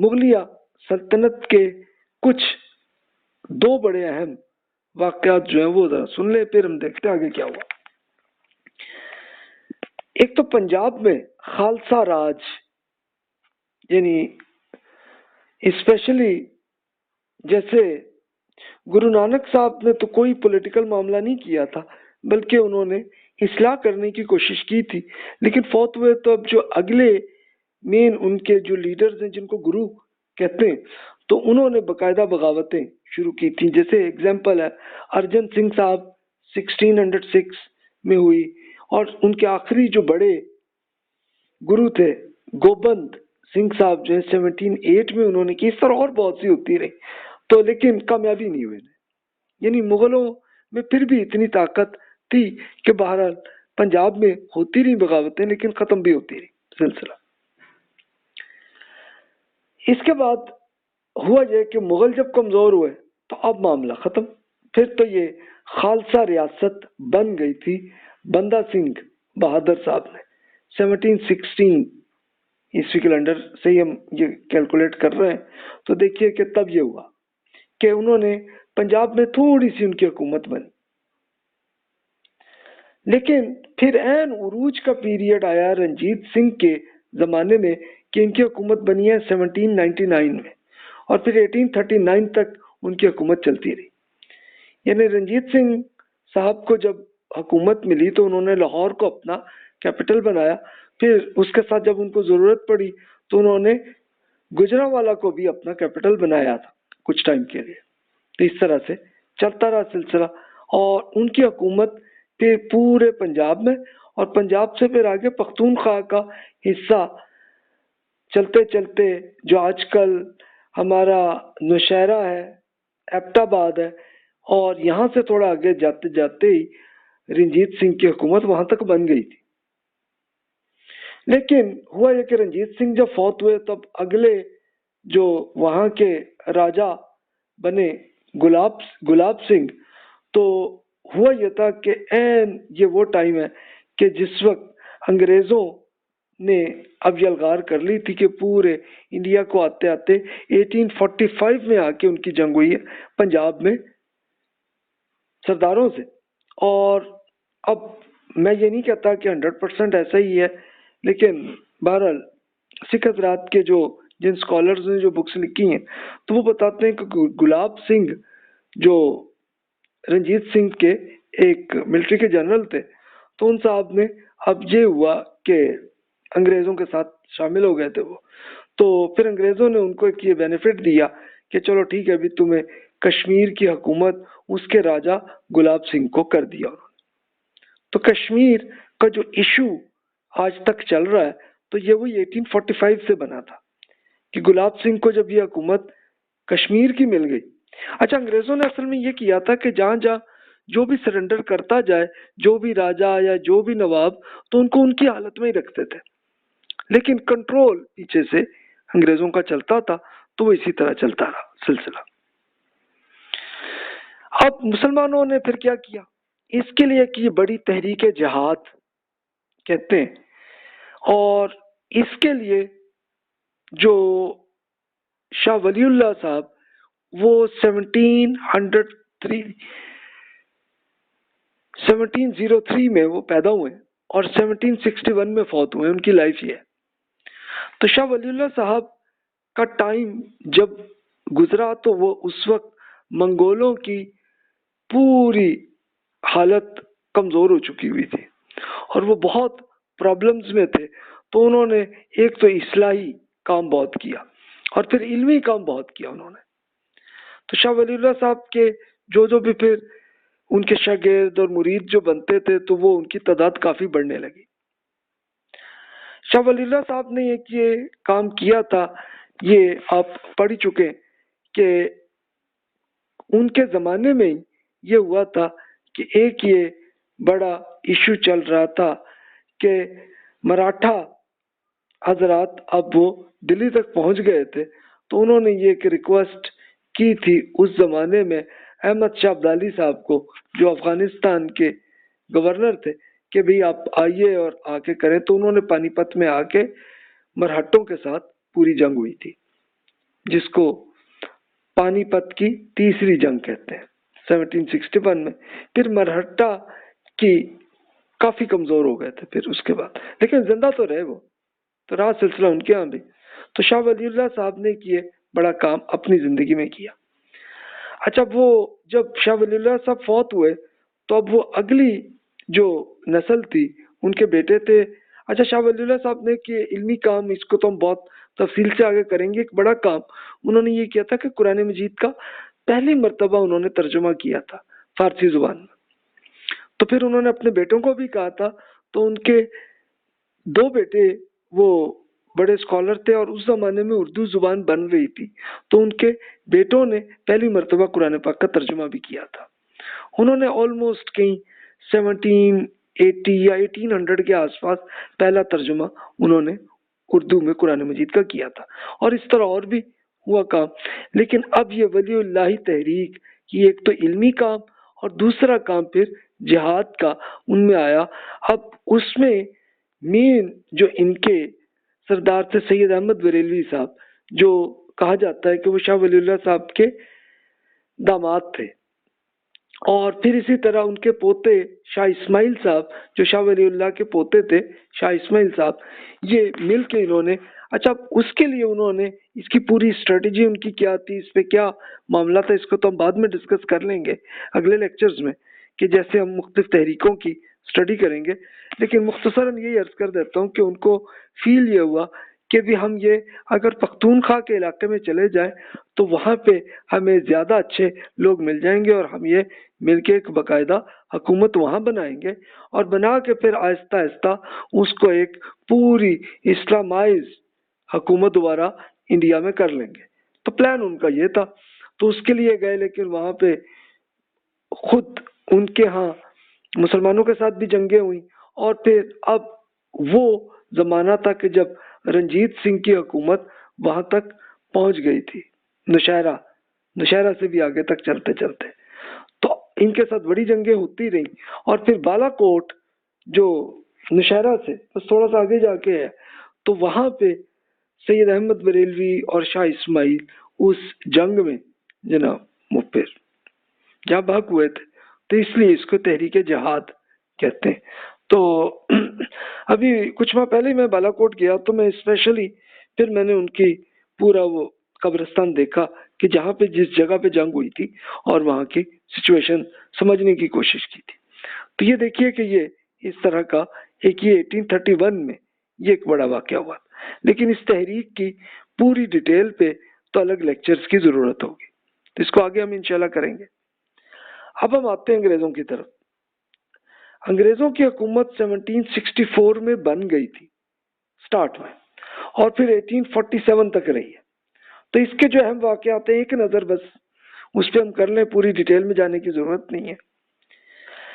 مغلیہ سلطنت کے کچھ دو بڑے اہم واقعات جو ہیں وہ ذرا سن لیں، پھر ہم دیکھتے ہیں آگے کیا ہوا۔ ایک تو پنجاب میں خالصہ راج، یعنی اسپیشلی جیسے گرو نانک صاحب نے تو کوئی پولیٹیکل معاملہ نہیں کیا تھا، بلکہ انہوں نے اصلاح کرنے کی کوشش کی تھی، لیکن فوت ہوئے تو اب جو اگلے مین ان کے جو لیڈرز ہیں جن کو گرو کہتے ہیں، تو انہوں نے باقاعدہ بغاوتیں شروع کی تھیں۔ جیسے اگزامپل ہے ارجن سنگھ صاحب 1606 میں ہوئی، اور ان کے آخری جو بڑے گرو تھے گوبند سنگھ صاحب جو ہے 1708 میں انہوں نے کی۔ اس طرح اور بہت سی ہوتی رہی، تو لیکن کامیابی نہیں ہوئی۔ یعنی مغلوں میں پھر بھی اتنی طاقت تھی کہ بہرحال پنجاب میں ہوتی رہی بغاوتیں، لیکن ختم بھی ہوتی رہی سلسلہ۔ اس کے بعد ہوا یہ کہ مغل جب کمزور ہوئے تو اب معاملہ ختم، پھر تو یہ خالصہ ریاست بن گئی تھی بندہ سنگھ بہادر صاحب نے 1716 عیسوی کیلنڈر سے ہی ہم یہ کیلکولیٹ کر رہے ہیں، تو دیکھیے کہ تب یہ ہوا کہ انہوں نے پنجاب میں تھوڑی سی ان کی حکومت بنی، لیکن پھر عین عروج کا پیریڈ آیا رنجیت سنگھ کے زمانے میں کہ ان کی حکومت بنی ہے 1799 میں، اور پھر 1839 تک ان کی حکومت چلتی رہی۔ یعنی رنجیت سنگھ صاحب کو جب حکومت ملی تو انہوں نے لاہور کو اپنا کیپٹل بنایا، پھر اس کے ساتھ جب ان کو ضرورت پڑی تو انہوں نے گجرانوالہ کو بھی اپنا کیپٹل بنایا تھا کچھ ٹائم کے لیے۔ تو اس طرح سے چلتا رہا سلسلہ، اور ان کی حکومت پھر پورے پنجاب میں، اور پنجاب سے پھر آگے پختونخوا کا حصہ چلتے چلتے جو آج کل ہمارا نوشہرہ ہے، ایبٹ آباد ہے، اور یہاں سے تھوڑا آگے جاتے جاتے ہی رنجیت سنگھ کی حکومت وہاں تک بن گئی تھی۔ لیکن ہوا یہ کہ رنجیت سنگھ جب فوت ہوئے تب اگلے جو وہاں کے راجا بنے گلاب سنگھ، تو ہوا یہ تھا کہ این یہ وہ ٹائم ہے کہ جس وقت انگریزوں نے اب یلغار کر لی تھی کہ پورے انڈیا کو آتے آتے 1845 میں آ کے ان کی جنگ ہوئی ہے پنجاب میں سرداروں سے۔ اور اب میں یہ نہیں کہتا کہ 100% ایسا ہی ہے، لیکن بہرحال سکھ حضرات کے جن اسکالرز نے جو بکس لکھی ہیں تو وہ بتاتے ہیں کہ گلاب سنگھ جو رنجیت سنگھ کے ایک ملٹری کے جنرل تھے، تو ان صاحب نے اب یہ ہوا کہ انگریزوں کے ساتھ شامل ہو گئے تھے وہ، تو پھر انگریزوں نے ان کو ایک یہ بینیفٹ دیا کہ چلو ٹھیک ہے، ابھی تمہیں کشمیر کی حکومت اس کے راجا گلاب سنگھ کو کر دیا انہوں نے۔ تو کشمیر کا جو ایشو آج تک چل رہا ہے تو یہ وہی 1845 سے بنا تھا کہ گلاب سنگھ کو جب یہ حکومت کشمیر کی مل گئی۔ اچھا، انگریزوں نے اصل میں یہ کیا تھا کہ جہاں جہاں جو بھی سرنڈر کرتا جائے، جو بھی راجا یا جو بھی نواب، تو ان کو ان کی حالت میں ہی رکھتے تھے، لیکن کنٹرول پیچھے سے انگریزوں کا چلتا تھا، تو وہ اسی طرح چلتا رہا سلسلہ۔ اب مسلمانوں نے پھر کیا کیا؟ اس کے لیے کہ یہ بڑی تحریک جہاد کہتے ہیں، اور اس کے لیے جو شاہ ولی اللہ صاحب وہ 1703 میں وہ پیدا ہوئے اور 1761 میں فوت ہوئے، ان کی لائف یہ ہے۔ تو شاہ ولی اللہ صاحب کا ٹائم جب گزرا تو وہ اس وقت منگولوں کی پوری حالت کمزور ہو چکی ہوئی تھی اور وہ بہت پرابلمز میں تھے، تو انہوں نے ایک تو اصلاحی کام بہت کیا اور پھر علمی کام بہت کیا انہوں نے۔ تو شاہ ولی اللہ صاحب کے جو بھی پھر ان کے شاگرد اور مرید جو بنتے تھے تو وہ ان کی تعداد کافی بڑھنے لگی۔ شاہ ولی اللہ صاحب نے ایک یہ کام کیا تھا، یہ آپ پڑھ چکے کہ ان کے زمانے میں یہ ہوا تھا کہ ایک یہ بڑا ایشو چل رہا تھا کہ مراٹھا حضرات اب وہ دلی تک پہنچ گئے تھے، تو انہوں نے یہ ایک ریکویسٹ کی تھی اس زمانے میں احمد شاہ ابدالی صاحب کو، جو افغانستان کے گورنر تھے، کہ بھئی آپ آئیے اور آ کے کریں۔ تو انہوں نے پانی پت میں آ کے مرہٹوں کے ساتھ پوری جنگ ہوئی تھی، جس کو پانی پت کی تیسری جنگ کہتے ہیں 1761 میں. پھر مرہٹا کی کافی کمزور ہو گئے تھے پھر اس کے بعد، لیکن زندہ تو رہے وہ، تو رہا سلسلہ ان کے یہاں بھی. تو شاہ ولی اللہ صاحب نے یہ بڑا کام اپنی زندگی میں کیا. اچھا، وہ جب شاہ ولی اللہ صاحب فوت ہوئے تو اب وہ اگلی جو نسل تھی ان کے بیٹے تھے. اچھا، شاہ ولی اللہ صاحب نے کہ علمی کام، اس کو تو ہم بہت تفصیل سے آگے کریں گے، ایک بڑا کام انہوں نے یہ کیا تھا کہ قرآن مجید کا پہلی مرتبہ انہوں نے ترجمہ کیا تھا فارسی زبان میں. تو پھر انہوں نے اپنے بیٹوں کو بھی کہا تھا، تو ان کے دو بیٹے وہ بڑے اسکالر تھے اور اس زمانے میں اردو زبان بن رہی تھی، تو ان کے بیٹوں نے پہلی مرتبہ قرآن پاک کا ترجمہ بھی کیا تھا. انہوں نے آلموسٹ کہیں 1780 یا 1800 کے آس پاس پہلا ترجمہ انہوں نے اردو میں قرآن مجید کا کیا تھا، اور اس طرح اور بھی ہوا کام. لیکن اب یہ ولی اللہ تحریک یہ ایک تو علمی کام اور دوسرا کام پھر جہاد کا ان میں آیا. اب اس میں مین جو ان کے سردار تھے سید احمد بریلوی صاحب، جو کہا جاتا ہے کہ وہ شاہ ولی اللہ صاحب کے داماد تھے، اور پھر اسی طرح ان کے پوتے شاہ اسماعیل صاحب جو شاہ ولی اللہ کے پوتے تھے، شاہ اسماعیل صاحب، یہ مل کے انہوں نے، اچھا اس کے لیے انہوں نے اس کی پوری اسٹریٹجی ان کی کیا تھی، اس پہ کیا معاملہ تھا، اس کو تو ہم بعد میں ڈسکس کر لیں گے اگلے لیکچرز میں، کہ جیسے ہم مختلف تحریکوں کی اسٹڈی کریں گے. لیکن مختصراً یہی عرض کر دیتا ہوں کہ ان کو فیل یہ ہوا کہ بھی ہم یہ اگر پختونخوا کے علاقے میں چلے جائیں تو وہاں پہ ہمیں زیادہ اچھے لوگ مل جائیں گے، اور ہم یہ مل کے ایک باقاعدہ حکومت وہاں بنائیں گے، اور بنا کے پھر آہستہ آہستہ اس کو ایک پوری اسلامائز حکومت دوبارہ انڈیا میں کر لیں گے. تو پلان ان کا یہ تھا. تو اس کے لیے گئے، لیکن وہاں پہ خود ان کے ہاں مسلمانوں کے ساتھ بھی جنگیں ہوئیں، اور پھر اب وہ زمانہ تھا کہ جب رنجیت سنگھ کی حکومت وہاں تک پہنچ گئی تھی، نوشہرہ سے بھی آگے تک چلتے چلتے. تو ان کے ساتھ بڑی جنگیں ہوتی رہیں، اور پھر بالا کوٹ جو نوشہرہ سے بس تھوڑا سا آگے جا کے ہے، تو وہاں پہ سید احمد بریلوی اور شاہ اسماعیل اس جنگ میں جناب وہ پھر جہاں بھاگ ہوئے تھے، تو اس لیے اس کو تحریک جہاد کہتے ہیں. تو ابھی کچھ ماہ پہلے میں بالا کوٹ گیا، تو میں اسپیشلی پھر میں نے ان کی پورا وہ قبرستان دیکھا کہ جہاں پہ جس جگہ پہ جنگ ہوئی تھی، اور وہاں کی سچویشن سمجھنے کی کوشش کی تھی. تو یہ دیکھیے کہ یہ اس طرح کا ایک یہ 1831 میں یہ ایک بڑا واقعہ ہوا. لیکن اس تحریک کی پوری ڈیٹیل پہ تو الگ لیکچرز کی ضرورت ہوگی، تو اس کو آگے ہم انشاءاللہ کریں گے. اب ہم آتے ہیں انگریزوں کی طرف. انگریزوں کی حکومت 1764 میں بن گئی تھی سٹارٹ میں، اور پھر 1847 تک رہی ہے. تو اس کے جو اہم واقعات ہیں ایک نظر بس اس پہ ہم کر لیں، پوری ڈیٹیل میں جانے کی ضرورت نہیں ہے.